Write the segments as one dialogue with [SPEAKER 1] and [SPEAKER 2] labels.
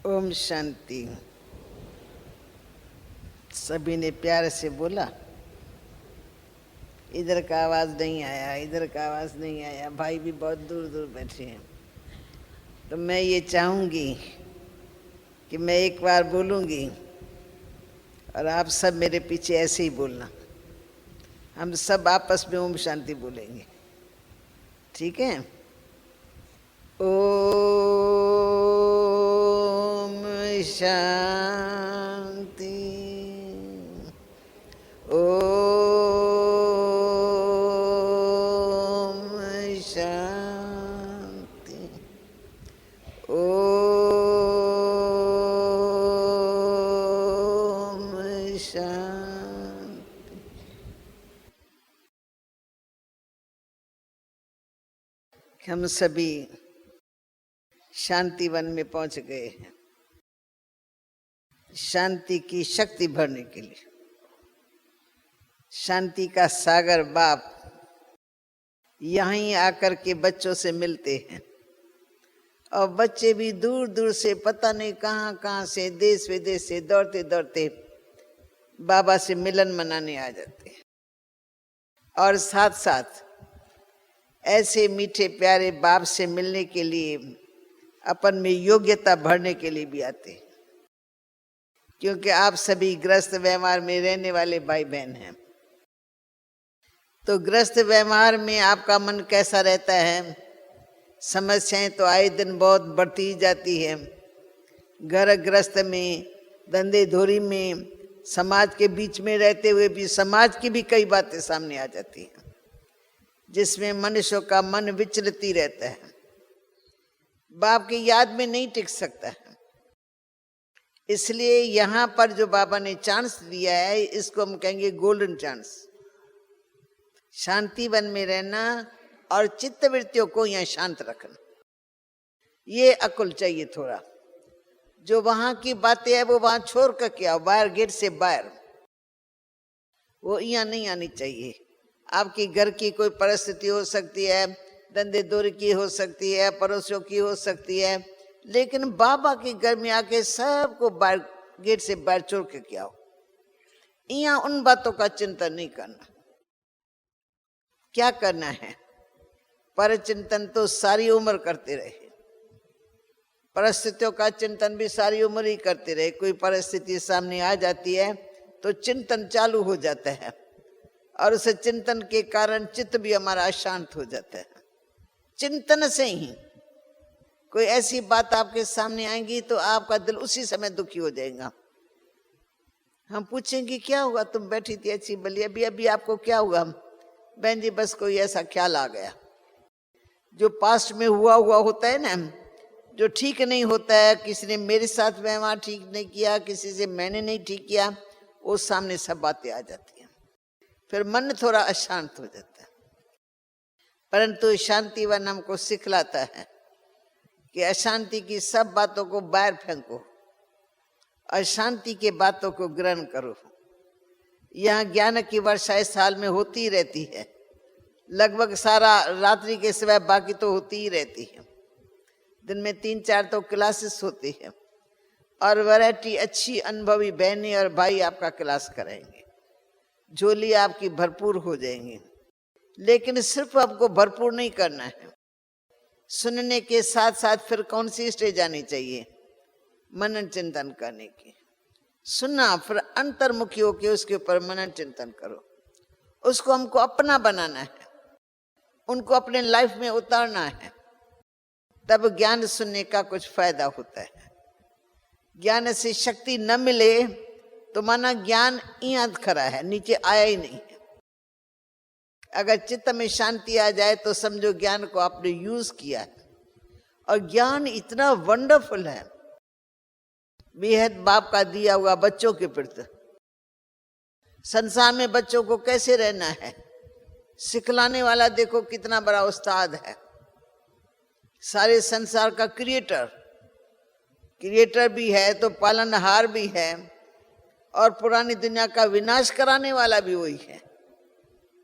[SPEAKER 1] ओम शांति। सभी ने प्यार से बोला। इधर का आवाज नहीं आया, इधर का आवाज नहीं आया। भाई भी बहुत दूर दूर बैठे हैं। तो मैं ये चाहूंगी कि मैं एक बार बोलूंगी और आप सब मेरे पीछे ऐसे ही बोलना। हम सब आपस में ओम शांति बोलेंगे, ठीक है? ओम शांति। ओम शांति। ओम शांति। हम सभी शांति वन में पहुंच गए हैं, शांति की शक्ति भरने के लिए। शांति का सागर बाप यहीं आकर के बच्चों से मिलते हैं, और बच्चे भी दूर दूर से, पता नहीं कहाँ कहाँ से, देश विदेश से दौड़ते दौड़ते बाबा से मिलन मनाने आ जाते हैं। और साथ साथ ऐसे मीठे प्यारे बाप से मिलने के लिए अपन में योग्यता भरने के लिए भी आते हैं, क्योंकि आप सभी ग्रस्त व्यवहार में रहने वाले भाई बहन हैं। तो ग्रस्त व्यवहार में आपका मन कैसा रहता है? समस्याएं तो आए दिन बहुत बढ़ती ही जाती है। घर ग्रस्त में, धंधे धोरी में, समाज के बीच में रहते हुए भी समाज की भी कई बातें सामने आ जाती हैं, जिसमें मनुष्य का मन विचलित ही रहता है, बाप की याद में नहीं टिक सकता है। इसलिए यहाँ पर जो बाबा ने चांस दिया है, इसको हम कहेंगे गोल्डन चांस। शांति वन में रहना और चित्त वृत्तियों को यहाँ शांत रखना, ये अकुल चाहिए थोड़ा। जो वहां की बातें है वो वहां छोड़ कर के आओ, बाहर गेट से बाहर, वो यहाँ नहीं आनी चाहिए। आपकी घर की कोई परिस्थिति हो सकती है, धंधे दौरे की हो सकती है, पड़ोसियों की हो सकती है, लेकिन बाबा के घर में आके सबको बाहर गेट से बाहर छोड़ के क्या हो। यहाँ उन बातों का चिंतन नहीं करना। क्या करना है? पर चिंतन तो सारी उम्र करते रहे, परिस्थितियों का चिंतन भी सारी उम्र ही करते रहे। कोई परिस्थिति सामने आ जाती है तो चिंतन चालू हो जाता है, और उस चिंतन के कारण चित्त भी हमारा अशांत हो जाता है। चिंतन से ही कोई ऐसी बात आपके सामने आएगी तो आपका दिल उसी समय दुखी हो जाएगा। हम पूछेंगे क्या हुआ, तुम बैठी थी अच्छी भली, अभी आपको क्या हुआ? बहन जी बस कोई ऐसा ख्याल आ गया। जो पास्ट में हुआ होता है ना, जो ठीक नहीं होता है, किसी ने मेरे साथ व्यवहार ठीक नहीं किया, किसी से मैंने नहीं ठीक किया, वो सामने सब बातें आ जाती हैं, फिर मन थोड़ा अशांत हो जाता है। परंतु शांति वन हमको सिखलाता है कि अशांति की सब बातों को बाहर फेंको, अशांति के बातों को ग्रहण करो। यहाँ ज्ञान की वर्षा इस साल में होती ही रहती है, लगभग सारा रात्रि के सिवाय बाकी तो होती ही रहती है। दिन में 3-4 तो क्लासेस होती है, और वैरायटी अच्छी अनुभवी बहनें और भाई आपका क्लास कराएंगे, झोली आपकी भरपूर हो जाएंगी। लेकिन सिर्फ आपको भरपूर नहीं करना है, सुनने के साथ साथ फिर कौन सी स्टेज आनी चाहिए? मनन चिंतन करने की। सुनना, फिर अंतर्मुखी होकर उसके ऊपर मनन चिंतन करो। उसको हमको अपना बनाना है, उनको अपने लाइफ में उतारना है, तब ज्ञान सुनने का कुछ फायदा होता है। ज्ञान से शक्ति न मिले तो माना ज्ञान यहाँ खड़ा है, नीचे आया ही नहीं है। अगर चित्त में शांति आ जाए तो समझो ज्ञान को आपने यूज किया है। और ज्ञान इतना वंडरफुल है, बेहद बाप का दिया हुआ बच्चों के प्रति। संसार में बच्चों को कैसे रहना है सिखलाने वाला देखो कितना बड़ा उस्ताद है। सारे संसार का क्रिएटर भी है तो पालनहार भी है, और पुरानी दुनिया का विनाश कराने वाला भी वही है।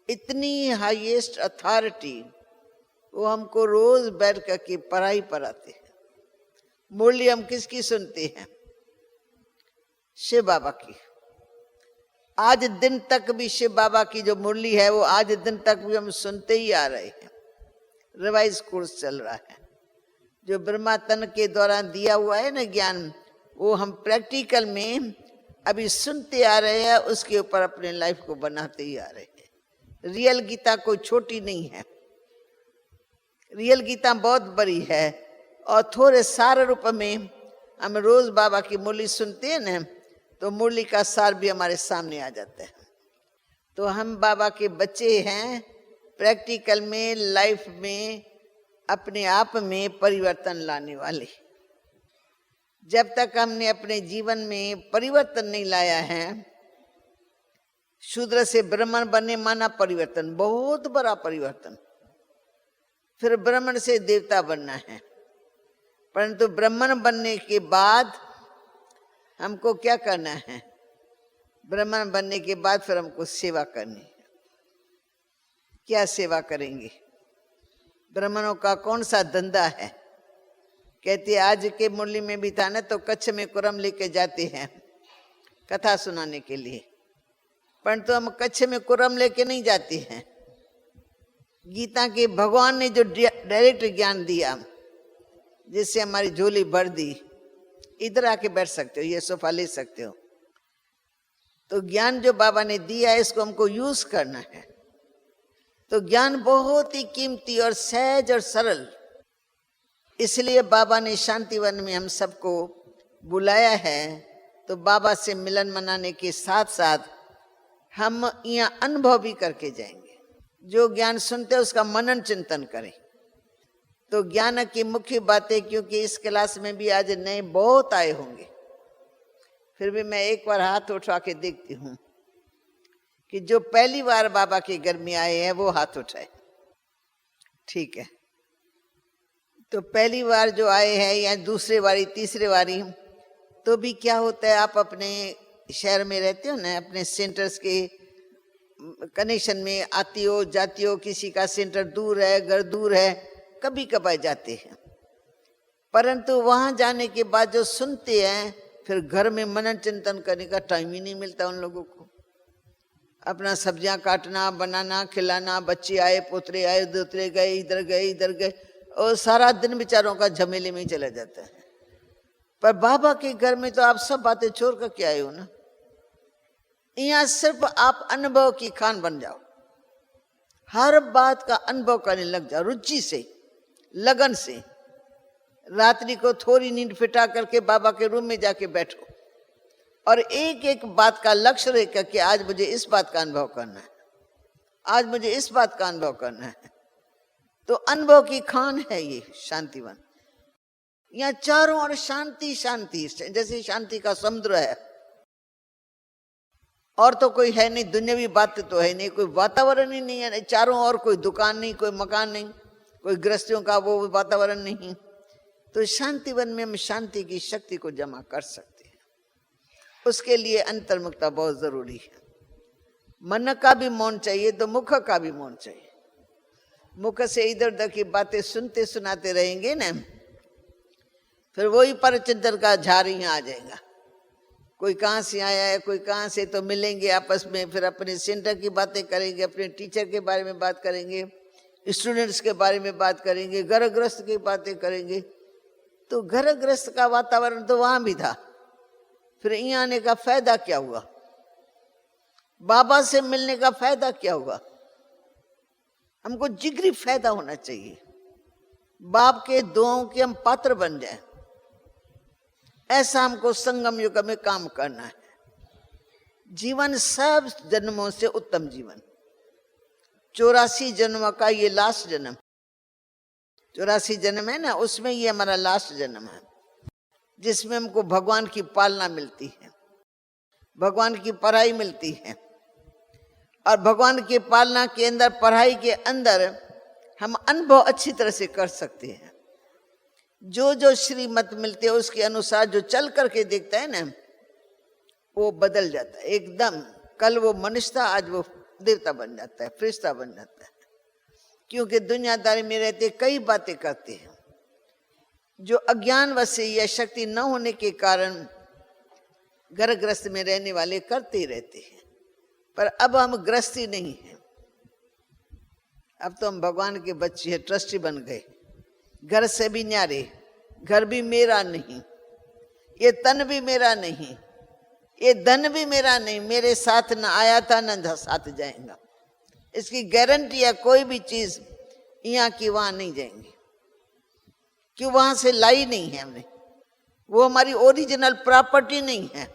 [SPEAKER 1] इतनी हाईएस्ट अथॉरिटी वो हमको रोज बैठ करके पढ़ाई पढ़ाते हैं। मुरली हम किसकी सुनते हैं? शिव बाबा की। आज दिन तक भी शिव बाबा की जो मुरली है वो आज दिन तक भी हम सुनते ही आ रहे हैं। रिवाइज कोर्स चल रहा है। जो ब्रह्मा तन के दौरान दिया हुआ है ना ज्ञान, वो हम प्रैक्टिकल में अभी सुनते आ रहे हैं, उसके ऊपर अपने लाइफ को बनाते ही आ रहे हैं। रियल गीता कोई छोटी नहीं है, रियल गीता बहुत बड़ी है। और थोड़े सार रूप में हम रोज बाबा की मुरली सुनते हैं ना, तो मुरली का सार भी हमारे सामने आ जाता है। तो हम बाबा के बच्चे हैं, प्रैक्टिकल में, लाइफ में, अपने आप में परिवर्तन लाने वाले। जब तक हमने अपने जीवन में परिवर्तन नहीं लाया है, शूद्र से ब्राह्मण बनने माना परिवर्तन, बहुत बड़ा परिवर्तन। फिर ब्राह्मण से देवता बनना है, परंतु ब्राह्मण बनने के बाद हमको क्या करना है? ब्राह्मण बनने के बाद फिर हमको सेवा करनी है। क्या सेवा करेंगे? ब्राह्मणों का कौन सा धंधा है? कहते आज के मुरली में भी था ना, तो कच्छ में कुरम लेके जाते हैं कथा सुनाने के लिए, परंतु हम कच्छ में कुरम लेके नहीं जाते हैं। गीता के भगवान ने जो डायरेक्ट ज्ञान दिया, जिससे हमारी झोली भर दी, इधर आके बैठ सकते हो, ये सोफा ले सकते हो। तो ज्ञान जो बाबा ने दिया है, इसको हमको यूज करना है। तो ज्ञान बहुत ही कीमती और सहज और सरल, इसलिए बाबा ने शांतिवन में हम सबको बुलाया है। तो बाबा से मिलन मनाने के साथ साथ हम यहाँ अनुभव भी करके जाएंगे। जो ज्ञान सुनते हैं उसका मनन चिंतन करें। तो ज्ञान की मुख्य बातें, क्योंकि इस क्लास में भी आज नए बहुत आए होंगे, फिर भी मैं एक बार हाथ उठा के देखती हूँ कि जो पहली बार बाबा के घर में आए हैं वो हाथ उठाए। ठीक है, तो पहली बार जो आए हैं या दूसरे बारी तीसरे बारी, तो भी क्या होता है, आप अपने शहर में रहते हो ना, अपने सेंटर्स के कनेक्शन में आती हो जाती हो, किसी का सेंटर दूर है, घर दूर है, कभी कभार जाते हैं। परंतु वहां जाने के बाद जो सुनते हैं, फिर घर में मनन चिंतन करने का टाइम ही नहीं मिलता उन लोगों को। अपना सब्जियां काटना, बनाना, खिलाना, बच्चे आए, पोतरे आए, दोतरे गए, इधर गए इधर गए, और सारा दिन बेचारों का झमेले में ही चला जाता है। पर बाबा के घर में तो आप सब बातें छोड़ कर के आए हो ना। यहाँ सिर्फ आप अनुभव की खान बन जाओ, हर बात का अनुभव करने लग जाओ, रुचि से, लगन से। रात्रि को थोड़ी नींद फिटा करके बाबा के रूम में जाके बैठो और एक एक बात का लक्ष्य लेकर के आज मुझे इस बात का अनुभव करना है, आज मुझे इस बात का अनुभव करना है। तो अनुभव की खान है ये शांतिवन। यहाँ चारों ओर शांति शांति, जैसे शांति का समुद्र है, और तो कोई है नहीं, दुनियावी बात तो है नहीं, कोई वातावरण ही नहीं है चारों ओर, कोई दुकान नहीं, कोई मकान नहीं, कोई गृहस्थियों का वो वातावरण नहीं। तो शांतिवन में हम शांति की शक्ति को जमा कर सकते हैं। उसके लिए अंतर्मुखता बहुत जरूरी है। मन का भी मौन चाहिए तो मुख का भी मौन चाहिए। मुख से इधर उधर की बातें सुनते सुनाते रहेंगे ना, फिर वही परचिंतन का झार यहाँ आ जाएगा। कोई कहाँ से आया है, कोई कहाँ से, तो मिलेंगे आपस में, फिर अपने सेंटर की बातें करेंगे, अपने टीचर के बारे में बात करेंगे, स्टूडेंट्स के बारे में बात करेंगे, घर गृहस्थ की बातें करेंगे। तो घर गृहस्थ का वातावरण तो वहां भी था, फिर यहाँ आने का फायदा क्या हुआ? बाबा से मिलने का फायदा क्या हुआ? हमको जिगरी फायदा होना चाहिए, बाप के दुआओं के हम पात्र बन जाए, ऐसा हमको संगम युग में काम करना है। जीवन सब जन्मों से उत्तम जीवन, 84 जन्म का ये लास्ट जन्म, 84 जन्म है ना, उसमें ये हमारा लास्ट जन्म है, जिसमें हमको भगवान की पालना मिलती है, भगवान की पढ़ाई मिलती है। और भगवान की पालना के अंदर, पढ़ाई के अंदर हम अनुभव अच्छी तरह से कर सकते हैं। जो जो श्रीमत मिलते है उसके अनुसार जो चल करके देखता है ना, वो बदल जाता है एकदम। कल वो मनुष्य था, आज वो देवता बन जाता है, फरिश्ता बन जाता है। क्योंकि दुनियादारी में रहते कई बातें करते हैं, जो अज्ञान वश से यह शक्ति न होने के कारण घर ग्रस्त में रहने वाले करते रहते हैं, पर अब हम ग्रस्ती नहीं हैं। अब तो हम भगवान के बच्चे हैं, ट्रस्टी बन गए। घर से भी न्यारे, घर भी मेरा नहीं, ये तन भी मेरा नहीं, ये धन भी मेरा नहीं, मेरे साथ न आया था न साथ जाएगा। इसकी गारंटी है, कोई भी चीज यहाँ की वहां नहीं जाएंगी, क्यों? वहां से लाई नहीं है हमने, वो हमारी ओरिजिनल प्रॉपर्टी नहीं है।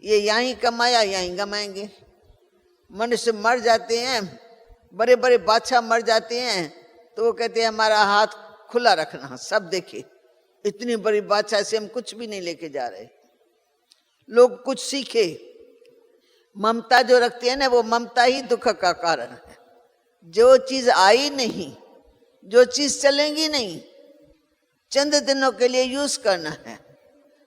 [SPEAKER 1] ये यहीं कमाया यहीं गमाएंगे। मनुष्य मर जाते हैं, बड़े बड़े बादशाह मर जाते हैं, तो वो कहते हैं हमारा हाथ खुला रखना, सब देखे। इतनी बड़ी बादशाह से हम कुछ भी नहीं लेके जा रहे। लोग कुछ सीखे। ममता जो रखते हैं ना, वो ममता ही दुख का कारण है। जो चीज आई नहीं, जो चीज चलेगी नहीं, चंद दिनों के लिए यूज करना है।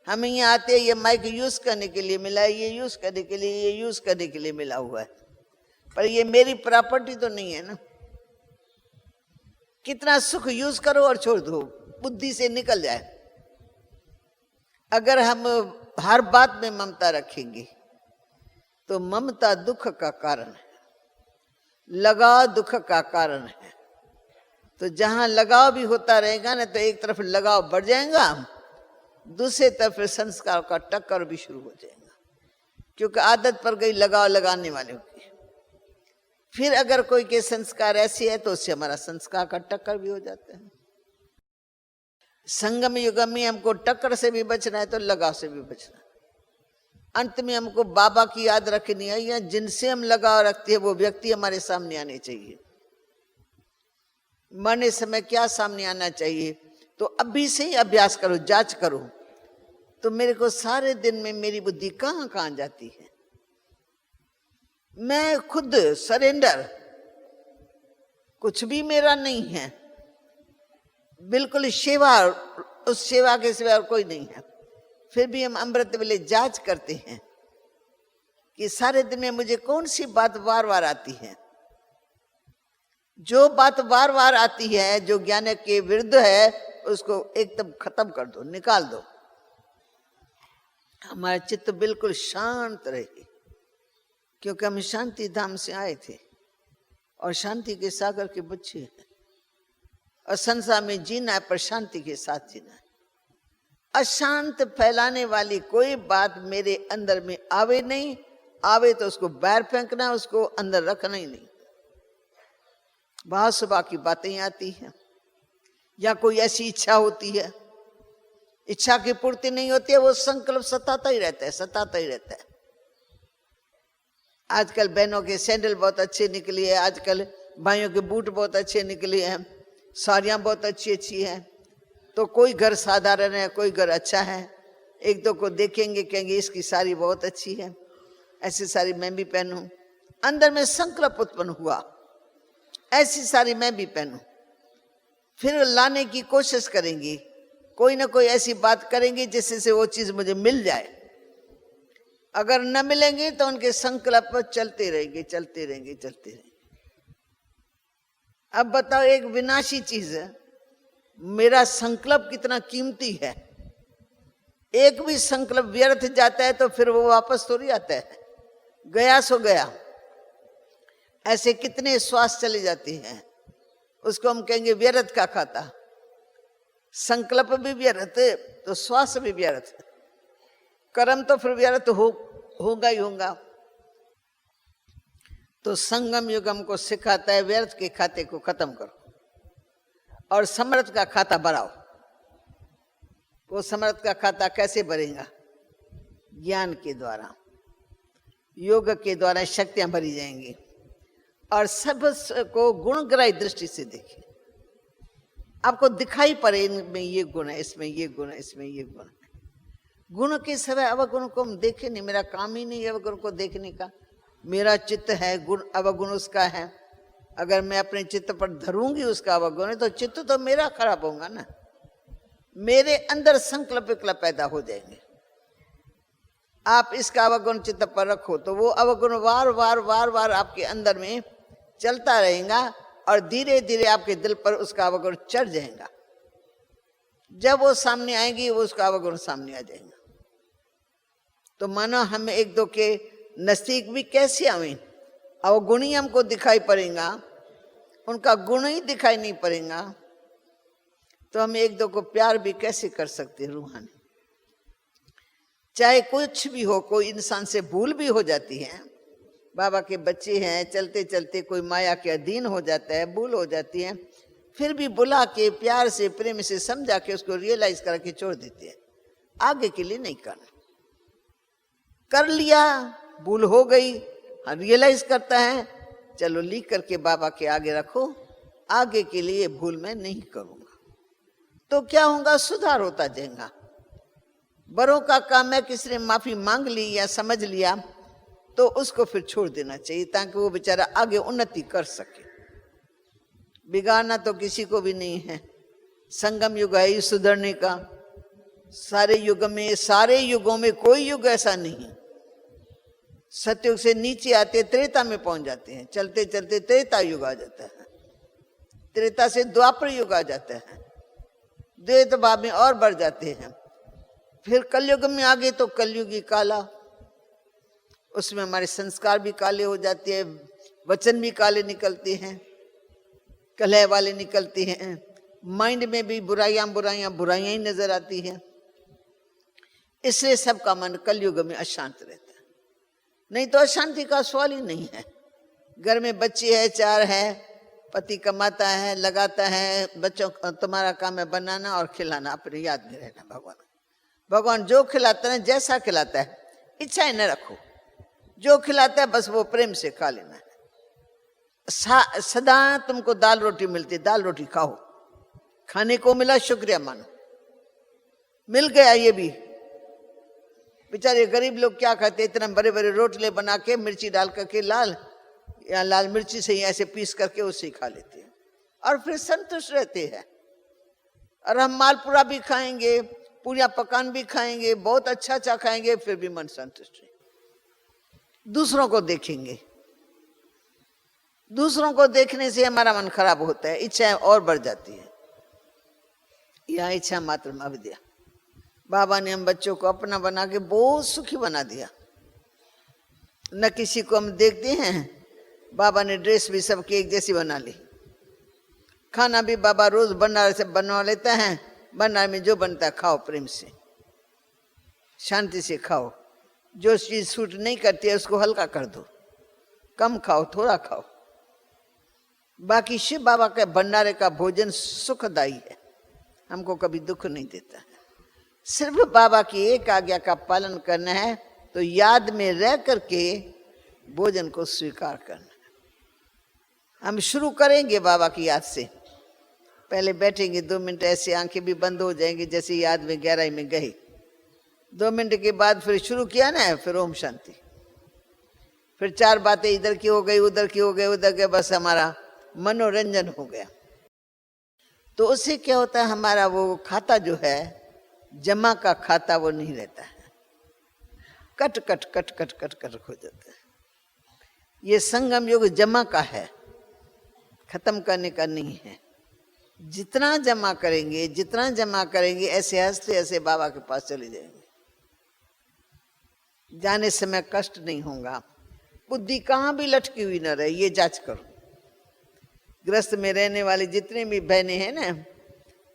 [SPEAKER 1] हमें यहाँ आते ये माइक यूज करने के लिए मिला है, ये यूज करने के लिए, ये यूज करने के लिए मिला हुआ है, पर ये मेरी प्रॉपर्टी तो नहीं है ना। कितना सुख यूज करो और छोड़ दो, बुद्धि से निकल जाए। अगर हम हर बात में ममता रखेंगे तो ममता दुख का कारण है, लगाव दुख का कारण है। तो जहां लगाव भी होता रहेगा ना, तो एक तरफ लगाव बढ़ जाएगा, दूसरे तरफ संस्कार का टक्कर भी शुरू हो जाएगा, क्योंकि आदत पड़ गई लगाव लगाने वालों की। फिर अगर कोई के संस्कार ऐसे है तो उससे हमारा संस्कार का टक्कर भी हो जाता है। संगम युग में हमको टक्कर से भी बचना है तो लगाव से भी बचना है। अंत में हमको बाबा की याद रखनी है, या जिनसे हम लगाव रखते हैं वो व्यक्ति हमारे सामने आने चाहिए। मरने समय क्या सामने आना चाहिए? तो अभी से ही अभ्यास करो, जांच करो, तो मेरे को सारे दिन में मेरी बुद्धि कहाँ कहाँ जाती है। मैं खुद सरेंडर, कुछ भी मेरा नहीं है, बिल्कुल सेवा, उस सेवा के सिवा और कोई नहीं है। फिर भी हम अमृत वेले जांच करते हैं कि सारे दिन में मुझे कौन सी बात बार बार आती है। जो बात बार बार आती है, जो ज्ञान के विरुद्ध है, उसको एकदम खत्म कर दो, निकाल दो। हमारा चित्त बिल्कुल शांत रहे, क्योंकि हम शांति धाम से आए थे और शांति के सागर के बच्चे हैं। और संसार में जीना है पर शांति के साथ जीना है। अशांत फैलाने वाली कोई बात मेरे अंदर में आवे नहीं, आवे तो उसको बाहर फेंकना, उसको अंदर रखना ही नहीं। बहुत सुबह की बातें आती हैं, या कोई ऐसी इच्छा होती है, इच्छा की पूर्ति नहीं होती है, वो संकल्प सताता ही रहता है, सताता ही रहता है। आजकल बहनों के सैंडल बहुत अच्छे निकली है, आजकल भाइयों के बूट बहुत अच्छे निकले हैं, साड़ियाँ बहुत अच्छी अच्छी हैं। तो कोई घर साधारण है, कोई घर अच्छा है। एक दो को देखेंगे, कहेंगे इसकी साड़ी बहुत अच्छी है, ऐसी साड़ी मैं भी पहनूं। अंदर में संकल्प उत्पन्न हुआ, ऐसी साड़ी मैं भी पहनूं। फिर लाने की कोशिश करेंगी, कोई ना कोई ऐसी बात करेंगी जिससे से वो चीज मुझे मिल जाए। अगर न मिलेंगे तो उनके संकल्प चलते रहेंगे, चलते रहेंगे, चलते रहेंगे। अब बताओ, एक विनाशी चीज है, मेरा संकल्प कितना कीमती है। एक भी संकल्प व्यर्थ जाता है तो फिर वो वापस थोड़ी आता है, गया सो गया। ऐसे कितने श्वास चले जाते हैं, उसको हम कहेंगे व्यर्थ का खाता। संकल्प भी व्यर्थ तो श्वास भी व्यर्थ, कर्म तो फिर व्यर्थ होगा ही होगा। तो संगम युग हमको सिखाता है व्यर्थ के खाते को खत्म करो और समर्थ का खाता बढ़ाओ। वो समर्थ का खाता कैसे बढ़ेगा? ज्ञान के द्वारा, योग के द्वारा शक्तियां भरी जाएंगी और सब को गुणग्राही दृष्टि से देखिए। आपको दिखाई पड़े इनमें ये गुण है, इसमें ये गुण है, इसमें ये गुण है। गुण के सिवाय अवगुण को हम देखें नहीं, मेरा काम ही नहीं है अवगुण को देखने का। मेरा चित्त है, गुण अवगुण उसका है। अगर मैं अपने चित्त पर धरूंगी उसका अवगुण है तो चित्त तो मेरा खराब होगा ना। मेरे अंदर संकल्प विकल्प पैदा हो जाएंगे। आप इसका अवगुण चित्त पर रखो तो वो अवगुण वार वार वार वार आपके अंदर में चलता रहेगा और धीरे धीरे आपके दिल पर उसका अवगुण चढ़ जाएगा। जब वो सामने आएंगी वो उसका अवगुण सामने आ जाएगा। तो मानो हम एक दो के नजदीक भी कैसे आवे, अवगुण ही हमको दिखाई पड़ेगा, उनका गुण ही दिखाई नहीं पड़ेगा, तो हम एक दो को प्यार भी कैसे कर सकते हैं रूहानी। चाहे कुछ भी हो, कोई इंसान से भूल भी हो जाती है, बाबा के बच्चे हैं, चलते चलते कोई माया के अधीन हो जाता है, भूल हो जाती है, फिर भी बुला के प्यार से प्रेम से समझा के उसको रियलाइज करके छोड़ देते हैं। आगे के लिए नहीं करना। कर लिया, भूल हो गई, रियलाइज करता है, चलो लिख करके बाबा के आगे रखो, आगे के लिए भूल मैं नहीं करूंगा। तो क्या होगा, सुधार होता जाएगा। बड़ों का काम है, किसी ने माफी मांग ली या समझ लिया तो उसको फिर छोड़ देना चाहिए, ताकि वो बेचारा आगे उन्नति कर सके। बिगाड़ना तो किसी को भी नहीं है। संगम युग है सुधरने का। सारे युगों में कोई युग ऐसा नहीं। सतयुग से नीचे आते त्रेता में पहुंच जाते हैं, चलते चलते त्रेता युग आ जाता है, त्रेता से द्वापर युग आ जाता है, द्वैत भाव में और बढ़ जाते हैं, फिर कलयुग में आ गए तो कलयुगी काला, उसमें हमारे संस्कार भी काले हो जाते हैं, वचन भी काले निकलते हैं, कलह वाले निकलते हैं, माइंड में भी बुराइयां ही नजर आती हैं। इसलिए सबका मन कलयुग में अशांत रहता है। नहीं तो अशांति का सवाल ही नहीं है। घर में बच्चे है, 4 है, पति कमाता है, लगाता है, बच्चों तुम्हारा काम है बनाना और खिलाना, अपने याद में रहना। भगवान जो खिलाता है, जैसा खिलाता है, इच्छाएं न रखो, जो खिलाता है बस वो प्रेम से खा लेना है। सदा तुमको दाल रोटी मिलती, दाल रोटी खाओ, खाने को मिला शुक्रिया मानो, मिल गया। ये भी बेचारे गरीब लोग क्या खाते, इतना बड़े बड़े रोटले बना के मिर्ची डाल करके लाल मिर्ची से ही ऐसे पीस करके उससे खा लेते हैं और फिर संतुष्ट रहते हैं। और हम मालपुरा भी खाएंगे, पूरिया पकान भी खाएंगे, बहुत अच्छा खाएंगे, फिर भी मन संतुष्ट है। दूसरों को देखेंगे, दूसरों को देखने से हमारा मन खराब होता है, इच्छाएं और बढ़ जाती है। यह इच्छा मात्र में अविद्या। बाबा ने हम बच्चों को अपना बना के बहुत सुखी बना दिया। न किसी को हम देखते हैं, बाबा ने ड्रेस भी सबकी एक जैसी बना ली, खाना भी बाबा रोज भंडारे से बनवा लेता है, भंडारे में जो बनता है खाओ, प्रेम से शांति से खाओ। जो चीज सूट नहीं करती है उसको हल्का कर दो, कम खाओ, थोड़ा खाओ। बाकी शिव बाबा के भंडारे का भोजन सुखदायी है, हमको कभी दुख नहीं देता है। सिर्फ बाबा की एक आज्ञा का पालन करना है, तो याद में रह करके भोजन को स्वीकार करना है। हम शुरू करेंगे बाबा की याद से, पहले बैठेंगे 2 मिनट, ऐसे आंखें भी बंद हो जाएंगी जैसे याद में गहराई में गए। 2 मिनट के बाद फिर शुरू किया ना, फिर ओम शांति, फिर 4 बातें इधर की हो गई, उधर की हो गई, उधर के, बस हमारा मनोरंजन हो गया। तो उससे क्या होता है, हमारा वो खाता जो है जमा का खाता वो नहीं रहता है, cut cut cut cut cut cut हो जाता है। ये संगम युग जमा का है, खत्म करने का नहीं है। जितना जमा करेंगे, जितना जमा करेंगे, ऐसे हंसते ऐसे बाबा के पास चले जाएंगे। जाने समय कष्ट नहीं होगा। बुद्धि कहाँ भी लटकी हुई न रहे, ये जांच करो। ग्रस्त में रहने वाले जितने भी बहनें हैं ना,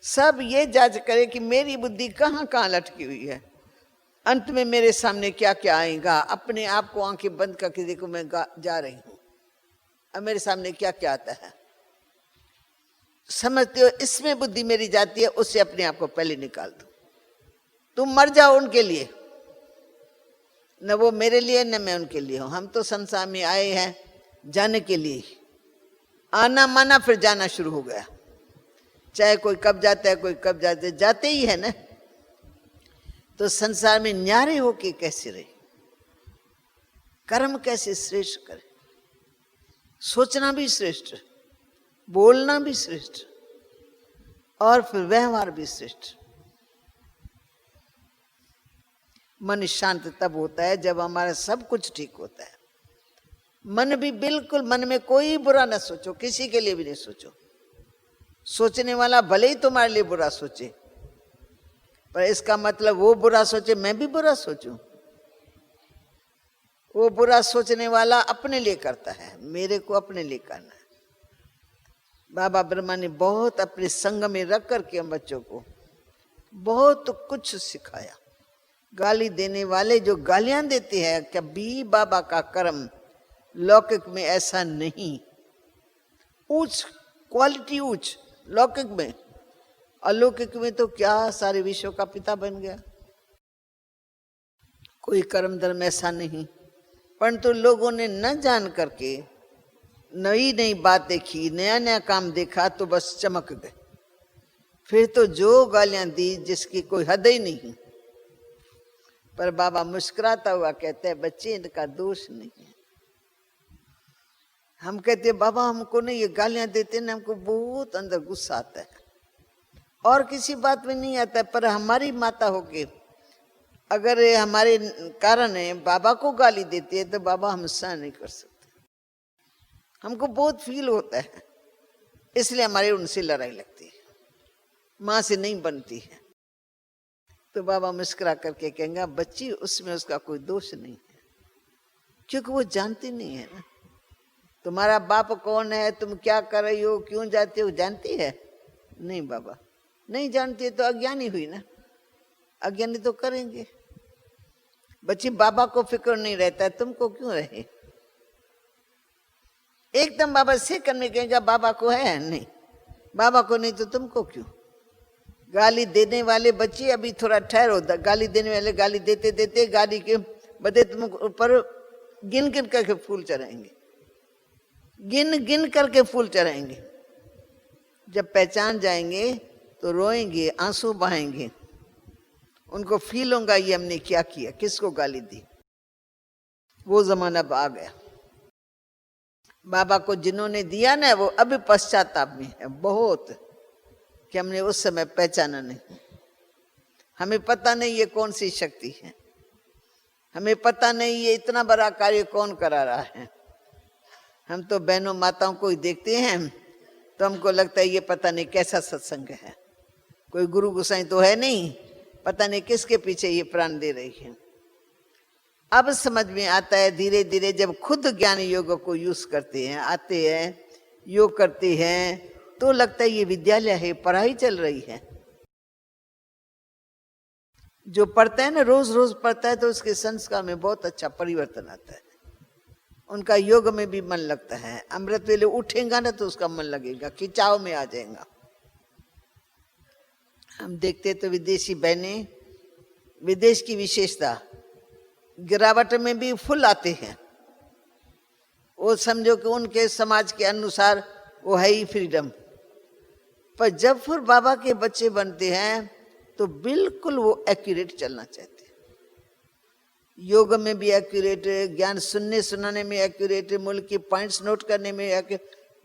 [SPEAKER 1] सब ये जांच करे कि मेरी बुद्धि कहाँ कहाँ लटकी हुई है, अंत में मेरे सामने क्या क्या आएगा। अपने आप को आंखें बंद करके देखो, मैं जा रही हूँ, अब मेरे सामने क्या क्या आता है। समझते हो, इसमें बुद्धि मेरी जाती है, उससे अपने आप को पहले निकाल दो। तुम मर जाओ उनके लिए, न वो मेरे लिए न मैं उनके लिए हूं। हम तो संसार में आए हैं जाने के लिए, आना माना फिर जाना शुरू हो गया। चाहे कोई कब जाता है, कोई कब जाते ही है ना। तो संसार में न्यारे होके कैसे रहे, कर्म कैसे श्रेष्ठ करे, सोचना भी श्रेष्ठ, बोलना भी श्रेष्ठ, और फिर व्यवहार भी श्रेष्ठ। मन शांत तब होता है जब हमारा सब कुछ ठीक होता है। मन भी बिल्कुल, मन में कोई बुरा ना सोचो, किसी के लिए भी नहीं सोचो। सोचने वाला भले ही तुम्हारे लिए बुरा सोचे, पर इसका मतलब वो बुरा सोचे मैं भी बुरा सोचूं? वो बुरा सोचने वाला अपने लिए करता है, मेरे को अपने लिए करना है। बाबा ब्रह्मा ने बहुत अपने संग में रख करके हम बच्चों को बहुत कुछ सिखाया। गाली देने वाले जो गालियां देते हैं, कभी बाबा का कर्म लौकिक में ऐसा नहीं। ऊंच क्वालिटी ऊंच लौकिक में, अलौकिक में तो क्या सारे विश्व का पिता बन गया। कोई कर्म धर्म ऐसा नहीं, परंतु लोगों ने न जान करके नई नई बात देखी, नया नया काम देखा तो बस चमक गए। फिर तो जो गालियां दी जिसकी कोई हद ही नहीं। पर बाबा मुस्कुराता हुआ कहते हैं बच्चे इनका दोष नहीं है। हम कहते हैं बाबा हमको नहीं, ये गालियां देते ना हमको बहुत अंदर गुस्सा आता है, और किसी बात में नहीं आता है। पर हमारी माता होके अगर हमारे कारण है बाबा को गाली देती है तो बाबा हम सहन नहीं कर सकते, हमको बहुत फील होता है, इसलिए हमारी उनसे लड़ाई लगती है, माँ से नहीं बनती है। तो बाबा मुस्कुरा करके कहेंगे बच्ची उसमें उसका कोई दोष नहीं है, क्योंकि वो जानती नहीं है ना। तुम्हारा बाप कौन है, तुम क्या कर रही हो, क्यों जाते हो, जानती है? नहीं बाबा, नहीं जानती है तो अज्ञानी हुई ना, अज्ञानी तो करेंगे। बच्ची बाबा को फिक्र नहीं रहता है, तुमको क्यों रहे? एकदम बाबा सेकंड में कहेगा बाबा को है नहीं, बाबा को नहीं तो तुमको क्यों? गाली देने वाले बच्चे अभी थोड़ा ठहरो, गाली देने वाले गाली देते देते गाली के बदले तुम ऊपर गिन गिन करके फूल चढ़ाएंगे, गिन गिन करके फूल चढ़ाएंगे। जब पहचान जाएंगे तो रोएंगे, आंसू बहाएंगे, उनको फील होगा ये हमने क्या किया, किसको गाली दी। वो जमाना अब आ गया। बाबा को जिन्होंने दिया ना वो अभी पश्चाताप में है बहुत, कि हमने उस समय पहचाना नहीं। हमें पता नहीं ये कौन सी शक्ति है, हमें पता नहीं ये इतना बड़ा कार्य कौन करा रहा है। हम तो बहनों माताओं को ही देखते हैं तो हमको लगता है ये पता नहीं कैसा सत्संग है, कोई गुरु गोसाई तो है नहीं, पता नहीं किसके पीछे ये प्राण दे रही है। अब समझ में आता है धीरे धीरे, जब खुद ज्ञान योग को यूज करते हैं, आते हैं, योग करते हैं, तो लगता है ये विद्यालय है, पढ़ाई चल रही है। जो पढ़ता है ना, रोज रोज पढ़ता है, तो उसके संस्कार में बहुत अच्छा परिवर्तन आता है, उनका योग में भी मन लगता है। अमृत वेले उठेगा ना तो उसका मन लगेगा, खिंचाव में आ जाएगा। हम देखते तो विदेशी बहनें, विदेश की विशेषता, गिरावट में भी फुल आते हैं। वो समझो कि उनके समाज के अनुसार वो है ही फ्रीडम। पर जब फिर बाबा के बच्चे बनते हैं तो बिल्कुल वो एक्यूरेट चलना चाहते हैं, योग में भी एक्यूरेट, ज्ञान सुनने सुनाने में एक्यूरेट, मुल्क की पॉइंट्स नोट करने में,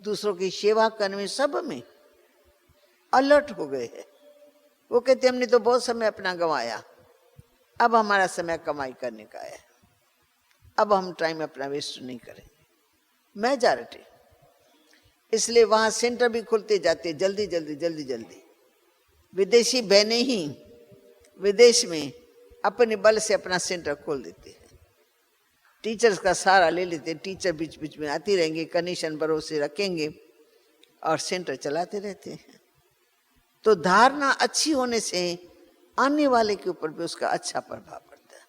[SPEAKER 1] दूसरों की सेवा करने में, सब में अलर्ट हो गए हैं। वो कहते हमने तो बहुत समय अपना गंवाया, अब हमारा समय कमाई करने का है, अब हम टाइम अपना वेस्ट नहीं करेंगे। मेजॉरिटी इसलिए वहां सेंटर भी खुलते जाते जल्दी जल्दी जल्दी जल्दी। विदेशी बहनें ही विदेश में अपने बल से अपना सेंटर खोल देते हैं, टीचर्स का सहारा ले लेते हैं, टीचर बीच बीच में आती रहेंगे, कमीशन भरोसे रखेंगे और सेंटर चलाते रहते हैं। तो धारणा अच्छी होने से आने वाले के ऊपर भी उसका अच्छा प्रभाव पड़ता है।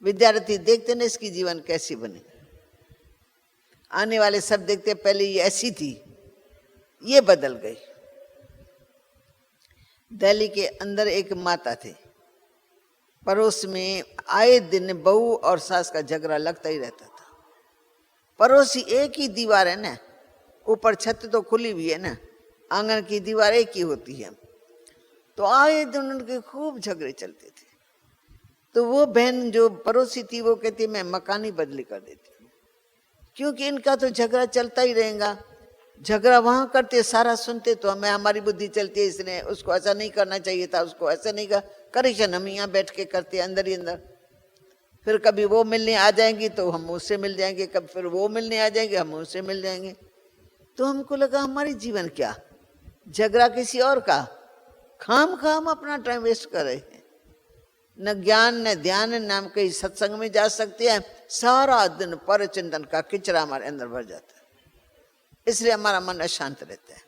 [SPEAKER 1] विद्यार्थी देखते ना इसकी जीवन कैसी बनी, आने वाले सब देखते पहले ये ऐसी थी, ये बदल गई। दिल्ली के अंदर एक माता थी, पड़ोस में आए दिन बहू और सास का झगड़ा लगता ही रहता था। पड़ोसी एक ही दीवार है ना, ऊपर छत तो खुली हुई है ना, आंगन की दीवार एक ही होती है, तो आए दिन उनके खूब झगड़े चलते थे। तो वो बहन जो पड़ोसी थी वो कहती मैं मकान ही बदली कर देती हूँ, क्योंकि इनका तो झगड़ा चलता ही रहेगा। झगड़ा वहां करते, सारा सुनते तो हमें हमारी बुद्धि चलती है, इसने उसको ऐसा नहीं करना चाहिए था, उसको ऐसा नहीं कर, करेक्शन हम यहाँ बैठ के करते अंदर ही अंदर। फिर कभी वो मिलने आ जाएंगी तो हम उससे मिल जाएंगे, कभी फिर वो मिलने आ जाएंगे हम उससे मिल जाएंगे। तो हमको लगा हमारी जीवन क्या, झगड़ा किसी और का, खाम खाम अपना टाइम वेस्ट कर रहे हैं। न ज्ञान न ध्यान नाम कहीं सत्संग में जा सकते हैं, सारा दिन पर चिंतन का किचरा हमारे अंदर भर जाता है, इसलिए हमारा मन अशांत रहता है।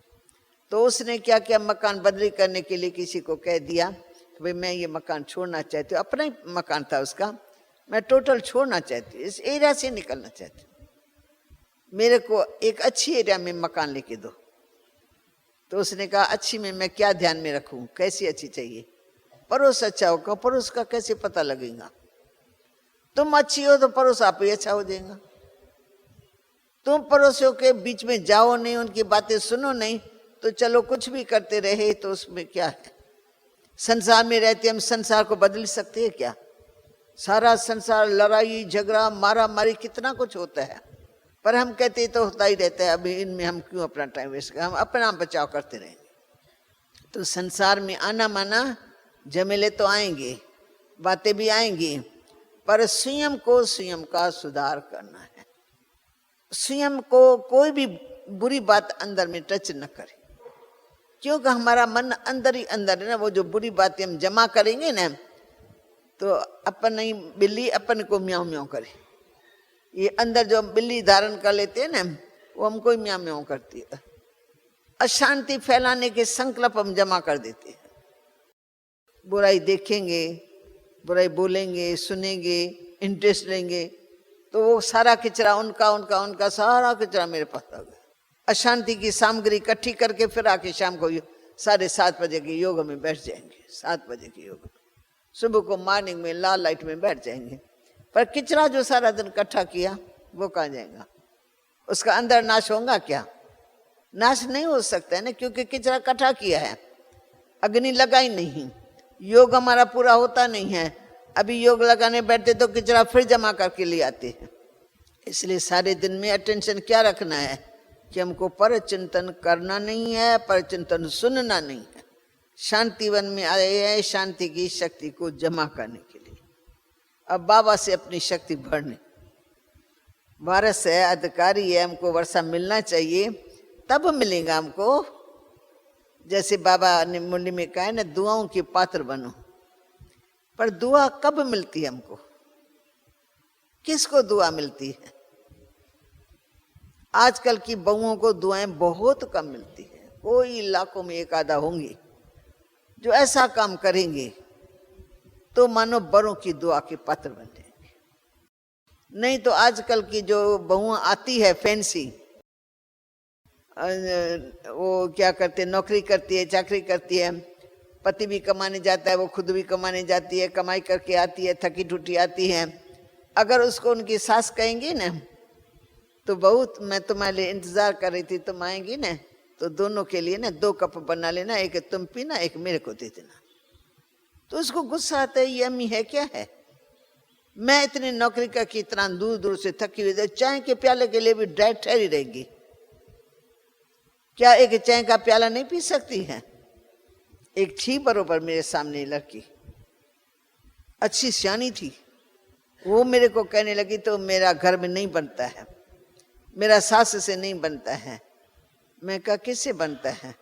[SPEAKER 1] तो उसने क्या किया, मकान बदली करने के लिए किसी को कह दिया कि भाई मैं ये मकान छोड़ना चाहती हूँ, अपना ही मकान था उसका, मैं टोटल छोड़ना चाहती हूँ, इस एरिया से निकलना चाहती हूँ, मेरे को एक अच्छी एरिया में मकान लेके दो। तो उसने कहा अच्छी में मैं क्या ध्यान में रखूं, कैसी अच्छी चाहिए? पड़ोस अच्छा होगा। पड़ोस का कैसे पता लगेगा? तुम अच्छी हो तो पड़ोस आप ही अच्छा हो जाएगा। तुम पड़ोसियों के बीच में जाओ नहीं, उनकी बातें सुनो नहीं, तो चलो कुछ भी करते रहे तो उसमें क्या है? संसार में रहते हम संसार को बदल सकते हैं क्या? सारा संसार लड़ाई झगड़ा मारा मारी कितना कुछ होता है, पर हम कहते तो होता ही रहता है, अभी इनमें हम क्यों अपना टाइम वेस्ट करें, हम अपना बचाव करते रहेंगे। तो संसार में आना माना झमेले तो आएंगे, बातें भी आएंगी, पर स्वयं को स्वयं का सुधार करना है। स्वयं को कोई भी बुरी बात अंदर में टच न करे, क्योंकि हमारा मन अंदर ही अंदर है ना, वो जो बुरी बातें हम जमा करेंगे ना, तो अपन नहीं बिल्ली अपन को म्याऊं म्याऊं करे। ये अंदर जो बिल्ली धारण कर लेते हैं ना, वो हमको ही म्याऊं म्याऊं करती है। अशांति फैलाने के संकल्प हम जमा कर देते हैं। बुराई देखेंगे, बुराई बोलेंगे, सुनेंगे, इंटरेस्ट लेंगे, तो वो सारा किचरा उनका सारा किचरा मेरे पास आ गया। अशांति की सामग्री इकट्ठी करके फिर आके शाम को 7:30 बजे के योग में बैठ जाएंगे। 7 बजे के योग में, सुबह को मॉर्निंग में लाल लाइट में बैठ जाएंगे, पर किचरा जो सारा दिन इकट्ठा किया वो कहाँ जाएगा? उसका अंदर नाश होगा क्या? नाश नहीं हो सकता है ना, क्योंकि किचरा इकट्ठा किया है, अग्नि लगाई नहीं, योग हमारा पूरा होता नहीं है। अभी योग लगाने बैठते तो किचरा फिर जमा करके ले आते हैं। इसलिए सारे दिन में अटेंशन क्या रखना है कि हमको पर चिंतन करना नहीं है, पर चिंतन सुनना नहीं है। शांतिवन में आए हैं शांति की शक्ति को जमा करने के लिए, अब बाबा से अपनी शक्ति भरने। वारस है, अधिकारी है, हमको वर्षा मिलना चाहिए, तब मिलेगा हमको। जैसे बाबा ने मुरली में कहा है ना, दुआओं के पात्र बनो। पर दुआ कब मिलती है हमको? किसको दुआ मिलती है? आजकल की बहुओं को दुआएं बहुत कम मिलती है। कोई लाखों में एक आधा होंगी जो ऐसा काम करेंगे तो मानो बड़ों की दुआ के पात्र बन जाएंगे। नहीं तो आजकल की जो बहुआं आती है फैंसी, वो क्या करते, नौकरी करती है, चाकरी करती है, पति भी कमाने जाता है, वो खुद भी कमाने जाती है, कमाई करके आती है, थकी टूटी आती है। अगर उसको उनकी सास कहेंगी ना, तो बहुत मैं तुम्हारे लिए इंतजार कर रही थी, तुम आएंगी ना, तो दोनों के लिए ना 2 कप बना लेना, एक तुम पीना, एक मेरे को दे देना। तो उसको गुस्सा आता है, ये अम्मी है क्या है? मैं इतनी नौकरी करके इतना दूर दूर से थकी हुई, चाय के प्याले के लिए भी डाइट ठहरी रहेगी क्या? एक चाय का प्याला नहीं पी सकती है? एक थी बरोबर मेरे सामने लड़की, अच्छी सियानी थी, वो मेरे को कहने लगी तो मेरा घर में नहीं बनता है, मेरा सास से नहीं बनता है। मैं कहा किससे बनता है?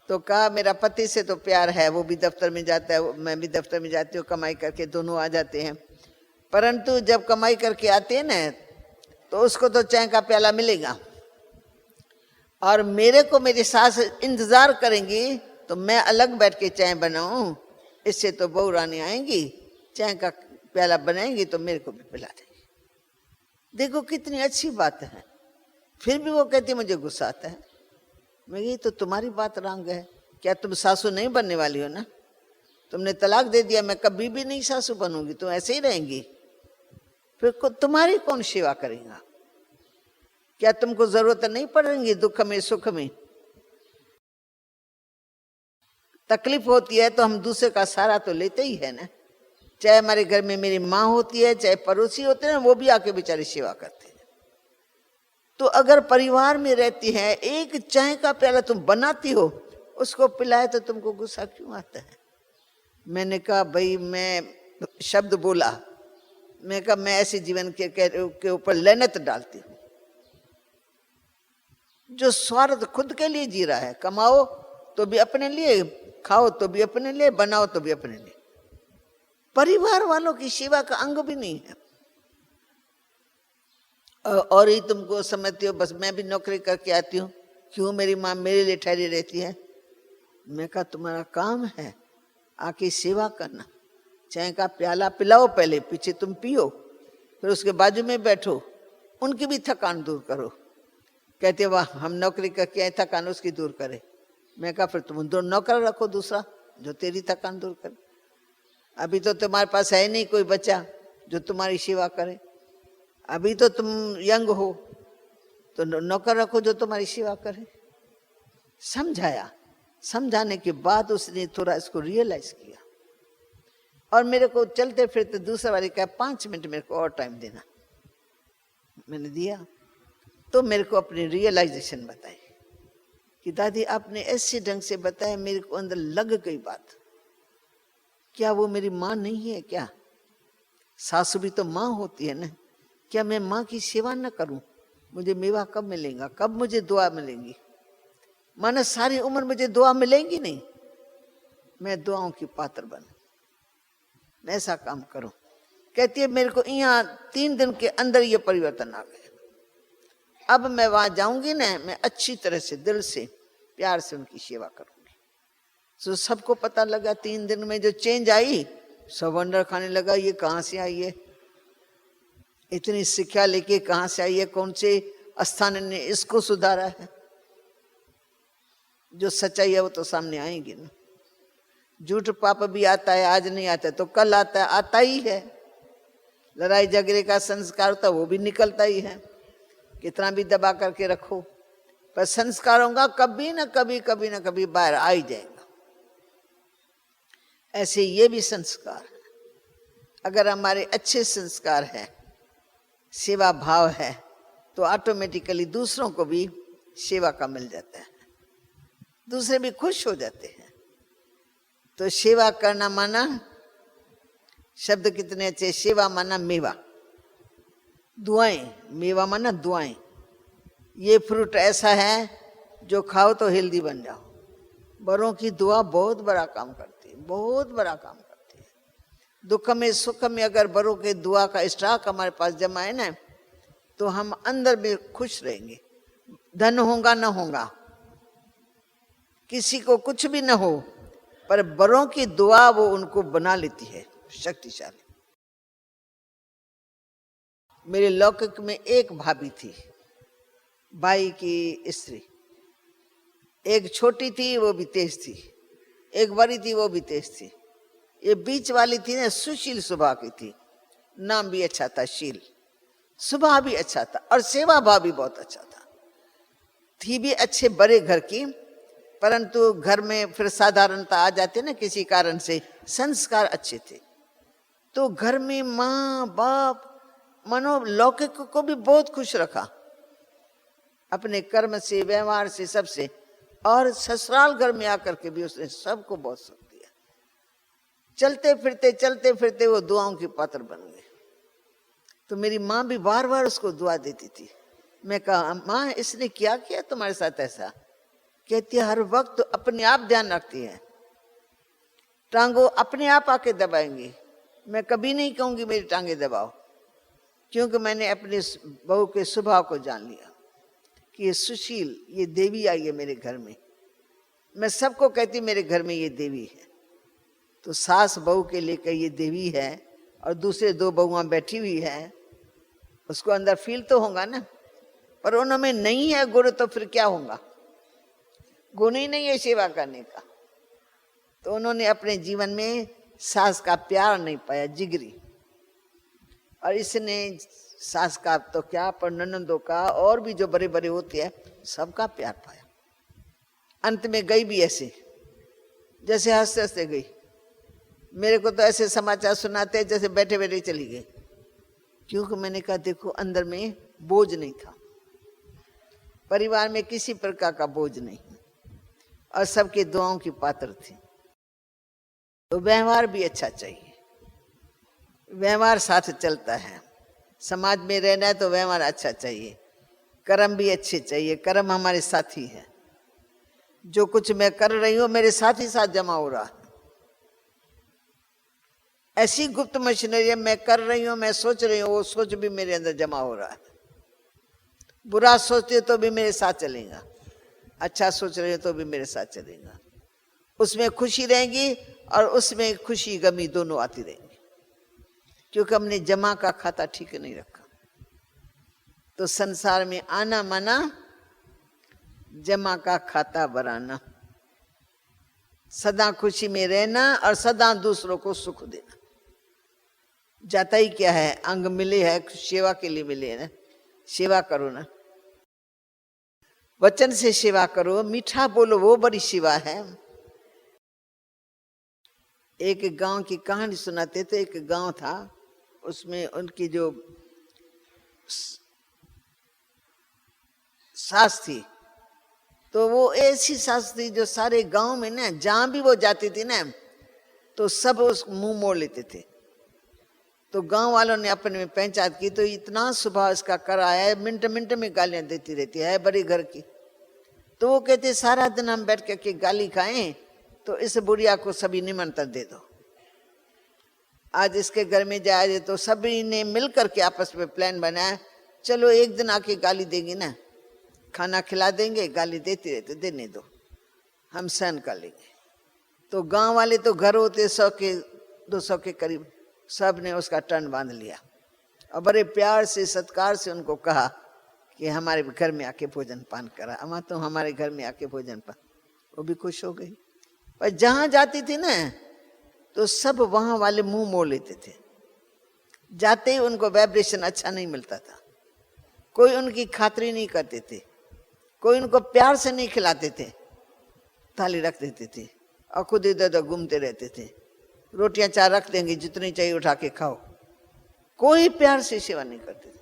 [SPEAKER 1] तो कहा मेरा पति से तो प्यार है, वो भी दफ्तर में जाता है, मैं भी दफ्तर में जाती हूँ, कमाई करके दोनों आ जाते हैं। परंतु जब कमाई करके आते हैं ना, तो उसको तो चाय का प्याला मिलेगा, और मेरे को मेरी सास इंतजार करेंगी, तो मैं अलग बैठ के चाय बनाऊं, इससे तो बहू रानी आएंगी, चाय का प्याला बनाएंगी तो मेरे को भी पिला देंगी। देखो कितनी अच्छी बात है। फिर भी वो कहती मुझे गुस्सा आता है। मैं ये तो तुम्हारी बात रंग है, क्या तुम सासू नहीं बनने वाली हो ना? तुमने तलाक दे दिया, मैं कभी भी नहीं सासू बनूंगी, तुम ऐसे ही रहेंगी, फिर तुम्हारी कौन सेवा करेगा? क्या तुमको जरूरत नहीं पड़ेगी दुख में सुख में? तकलीफ होती है तो हम दूसरे का सहारा तो लेते ही है ना। चाहे हमारे घर में मेरी माँ होती है, चाहे पड़ोसी होते हैं, वो भी आके बेचारी सेवा करते हैं। तो अगर परिवार में रहती है, एक चाय का प्याला तुम बनाती हो, उसको पिलाए तो तुमको गुस्सा क्यों आता है? मैंने कहा भाई, मैं शब्द बोला, मैं कहा मैं ऐसे जीवन के ऊपर लैनत डालती हूँ जो स्वार्थ खुद के लिए जी रहा है। कमाओ तो भी अपने लिए, खाओ तो भी अपने लिए, बनाओ तो भी अपने लिए। परिवार वालों की सेवा का अंग भी नहीं है। और ही तुमको समझती हो बस मैं भी नौकरी करके आती हूँ, क्यों मेरी माँ मेरे लिए ठहरी रहती है। मैं कहा तुम्हारा काम है आके सेवा करना, चाय का प्याला पिलाओ, पहले पीछे तुम पियो, फिर उसके बाजू में बैठो, उनकी भी थकान दूर करो। कहते वाह हम नौकरी करके आए, थकान उसकी दूर करे। मैं कहा फिर तुम दो नौकर रखो दूसरा जो तेरी थकान दूर करे। अभी तो तुम्हारे पास है नहीं कोई बच्चा जो तुम्हारी सेवा करे, अभी तो तुम यंग हो, तो नौकर रखो जो तुम्हारी सेवा करे। समझाया, समझाने के बाद उसने थोड़ा इसको रियलाइज किया और मेरे को चलते फिरते दूसरा बारी कहा 5 मिनट मेरे को और टाइम देना। मैंने दिया तो मेरे को अपनी रियलाइजेशन बताई कि दादी आपने ऐसे ढंग से बताया, मेरे को अंदर लग गई बात। क्या वो मेरी माँ नहीं है क्या? सासू भी तो माँ होती है ना। क्या मैं माँ की सेवा न करूं? मुझे मेवा कब मिलेगा, कब मुझे दुआ मिलेंगी? माना सारी उम्र मुझे दुआ मिलेंगी नहीं, मैं दुआओं की पात्र बनूं, मैं ऐसा काम करूं। कहती है मेरे को यहाँ 3 दिन के अंदर ये परिवर्तन आ गया। अब मैं वहां जाऊंगी ना, मैं अच्छी तरह से दिल से प्यार से उनकी सेवा करूंगी। तो सबको पता लगा 3 दिन में जो चेंज आई, सब वंडर खाने लगा ये कहाँ से आई है, इतनी शिक्षा लेके कहाँ से आई है, कौन से स्थान ने इसको सुधारा है। जो सच्चाई है वो तो सामने आएगी ना। झूठ पाप भी आता है, आज नहीं आता तो कल आता है, आता ही है। लड़ाई झगड़े का संस्कार होता है वो भी निकलता ही है, कितना भी दबा करके रखो, पर संस्कार होगा कभी ना कभी बाहर आ ही जाएगा। ऐसे ये भी संस्कार है। अगर हमारे अच्छे संस्कार है, सेवा भाव है, तो ऑटोमेटिकली दूसरों को भी सेवा का मिल जाता है, दूसरे भी खुश हो जाते हैं। तो सेवा करना माना, शब्द कितने अच्छे, सेवा माना मेवा, दुआएं, मेवा माना दुआएं। ये फ्रूट ऐसा है जो खाओ तो हेल्दी बन जाओ। बड़ों की दुआ बहुत बड़ा काम करती है, बहुत बड़ा काम करती है। दुख में सुख में अगर बड़ों के दुआ का स्टॉक हमारे पास जमा है ना, तो हम अंदर में खुश रहेंगे। धन होगा न होगा, किसी को कुछ भी न हो, पर बड़ों की दुआ वो उनको बना लेती है शक्तिशाली। मेरे लौकिक में एक भाभी थी, भाई की स्त्री। एक छोटी थी वो भी तेज थी, एक बड़ी थी वो भी तेज थी। ये बीच वाली थी ना, सुशील स्वभाव की थी, नाम भी अच्छा था शील, स्वभाव भी अच्छा था और सेवा भाव भी बहुत अच्छा था। थी भी अच्छे बड़े घर की, परंतु घर में फिर साधारणता आ जाती है ना किसी कारण से, संस्कार अच्छे थे। तो घर में माँ बाप मनो लौकिक को भी बहुत खुश रखा अपने कर्म से, व्यवहार से, सबसे। और ससुराल घर में आकर के भी उसने सबको बहुत सुख दिया। चलते फिरते वो दुआओं की पात्र बन गए। तो मेरी माँ भी बार बार उसको दुआ देती थी। मैं कहा माँ इसने क्या किया तुम्हारे साथ ऐसा? कहती है हर वक्त अपने आप ध्यान रखती है, टांगों अपने आप आके दबाएंगी। मैं कभी नहीं कहूंगी मेरी टांगे दबाओ, क्योंकि मैंने अपने बहू के स्वभाव को जान लिया कि ये सुशील, ये देवी आई है मेरे घर में। मैं सबको कहती मेरे घर में ये देवी है। तो सास बहू के लेकर ये देवी है और दूसरे 2 बहुआं बैठी हुई है, उसको अंदर फील तो होगा ना। पर उनमें नहीं है गुण, तो फिर क्या होगा? गुण ही नहीं है सेवा करने का। तो उन्होंने अपने जीवन में सास का प्यार नहीं पाया, जिगरी। और इसने सास का तो क्या, पर ननंदों का और भी जो बड़े बड़े होते हैं सबका प्यार पाया। अंत में गई भी ऐसे जैसे हंसते हंसते गई। मेरे को तो ऐसे समाचार सुनाते जैसे बैठे बैठे चली गई, क्योंकि मैंने कहा देखो अंदर में बोझ नहीं था, परिवार में किसी प्रकार का बोझ नहीं, और सबके दुआओं की पात्र थी। तो व्यवहार भी अच्छा चाहिए, व्यवहार साथ चलता है। समाज में रहना है तो व्यवहार अच्छा चाहिए, कर्म भी अच्छे चाहिए, कर्म हमारे साथी है। जो कुछ मैं कर रही हूं मेरे साथ ही साथ जमा हो रहा है। ऐसी गुप्त मशीनरी मैं कर रही हूं, मैं सोच रही हूं, वो सोच भी मेरे अंदर जमा हो रहा है। बुरा सोचते तो भी मेरे साथ चलेगा, अच्छा सोच रहे हो तो भी मेरे साथ चलेगा। उसमें खुशी रहेगी और उसमें खुशी गमी दोनों आती रहेंगी, क्योंकि हमने जमा का खाता ठीक नहीं रखा। तो संसार में आना माना जमा का खाता बनाना, सदा खुशी में रहना और सदा दूसरों को सुख देना। जाता ही क्या है, अंग मिले है सेवा के लिए मिले है ना, सेवा करो ना, वचन से सेवा करो, मीठा बोलो, वो बड़ी सेवा है। एक गांव की कहानी सुनाते थे। एक गांव था, उसमें उनकी जो सास थी, तो वो ऐसी सास थी जो सारे गांव में ना, जहां भी वो जाती थी ना, तो सब उस मुंह मोड़ लेते थे। तो गांव वालों ने अपने में पंचायत की, तो इतना स्वभाव इसका कराया है, मिनट मिनट में गालियां देती रहती है बड़े घर की। तो वो कहते सारा दिन हम बैठ करके गाली खाएं, तो इस बुढ़िया को सभी निमंत्रण दे दो, आज इसके घर में जाए। तो सभी ने मिल करके आपस में प्लान बनाया, चलो एक दिन आके गाली देंगे ना, खाना खिला देंगे, गाली देते रहते, देने दो, हम सहन कर लेंगे। तो गांव वाले तो घर होते 100 के 200 के करीब, सब ने उसका टर्न बांध लिया और बड़े प्यार से सत्कार से उनको कहा कि हमारे घर में आके भोजन पान करा। अम्मा तो हमारे घर में आके भोजन पान, वो भी खुश हो गई। पर जहां जाती थी ना, तो सब वहां वाले मुंह मोड़ लेते थे। जाते ही उनको वाइब्रेशन अच्छा नहीं मिलता था, कोई उनकी खातिरी नहीं करते थे, कोई उनको प्यार से नहीं खिलाते थे, थाली रख देते थे और खुद इधर उधर घूमते रहते थे। रोटियां चार रख देंगे, जितनी चाहिए उठा के खाओ, कोई प्यार से सेवा नहीं करते थे।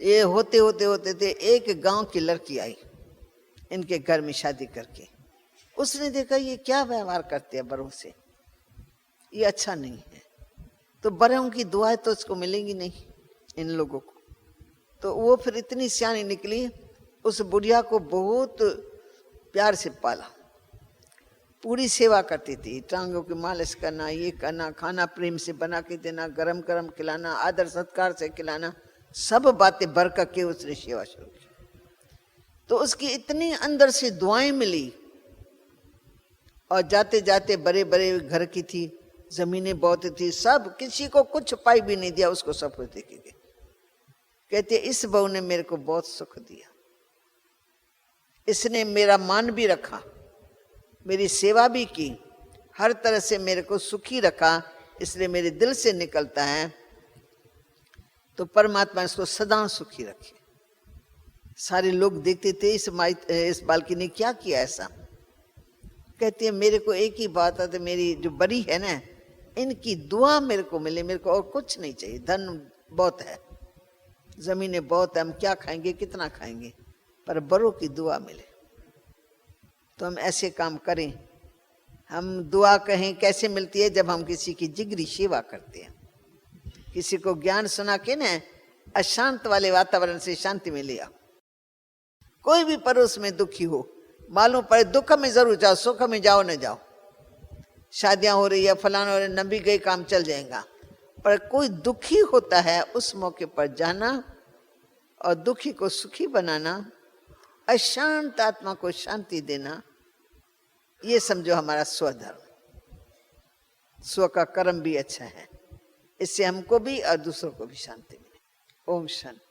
[SPEAKER 1] ये होते होते होते थे एक गांव की लड़की आई इनके घर में शादी करके। उसने देखा ये क्या व्यवहार करते हैं बड़ों से, ये अच्छा नहीं है, तो बड़ों की दुआएं तो इसको मिलेंगी नहीं इन लोगों को। तो वो फिर इतनी सियानी निकली, उस बुढ़िया को बहुत प्यार से पाला, पूरी सेवा करती थी, टांगों की मालिश करना, ये करना, खाना प्रेम से बना के देना, गरम गरम खिलाना, आदर सत्कार से खिलाना, सब बातें भर करके उसने सेवा शुरू की। तो उसकी इतनी अंदर से दुआएं मिली, और जाते जाते बड़े बड़े घर की थी, जमीनें बहुत थी, सब किसी को कुछ पाई भी नहीं दिया, उसको सब कुछ देके गए। कहते इस बहू ने मेरे को बहुत सुख दिया, इसने मेरा मान भी रखा, मेरी सेवा भी की, हर तरह से मेरे को सुखी रखा, इसलिए मेरे दिल से निकलता है। तो परमात्मा इसको सदा सुखी रखे। सारे लोग देखते थे इस बालकी ने क्या किया ऐसा। कहती है मेरे को एक ही बात है, तो मेरी जो बड़ी है ना, इनकी दुआ मेरे को मिले, मेरे को और कुछ नहीं चाहिए। धन बहुत है, जमीनें बहुत है, हम क्या खाएंगे, कितना खाएंगे, पर बड़ों की दुआ मिले। तो हम ऐसे काम करें। हम दुआ कहें कैसे मिलती है, जब हम किसी की जिगरी सेवा करते हैं, किसी को ज्ञान सुना के ना अशांत वाले वातावरण से शांति में ले आओ। कोई भी पड़ोस में दुखी हो, मालूम पड़े दुख में जरूर जाओ, सुख में जाओ न जाओ, शादियां हो रही है, फलाना हो रही, न भी गई काम चल जाएगा, पर कोई दुखी होता है उस मौके पर जाना और दुखी को सुखी बनाना, अशांत आत्मा को शांति देना, ये समझो हमारा स्वधर्म। स्व का कर्म भी अच्छा है, इससे हमको भी और दूसरों को भी शांति मिले। ओम शांति।